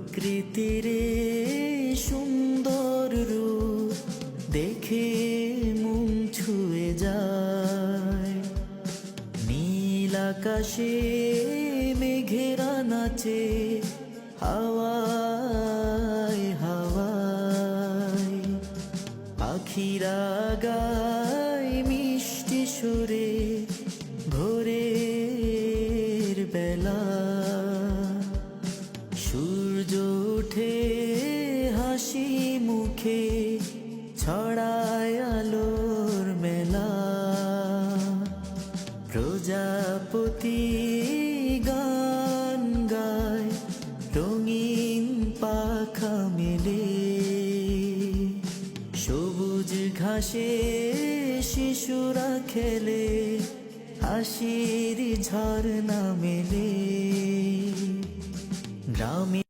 প্রকৃতির সুন্দর রূপ দেখে মন ছুঁয়ে যায়। নীল আকাশে মেঘেরা নাচে হাওয়ায় হাওয়ায়, পাখিরা গায় মিষ্টি সুরে ভোরের বেলা। সূর্য ওঠে হাসি মুখে ছড়ায় আলোর মেলা। প্রজাপতি গান গায় রঙিন পাখা মেলে। সবুজ ঘাসে শিশুরা খেলে হাসির ঝর্ণা মেলে। গ্রামে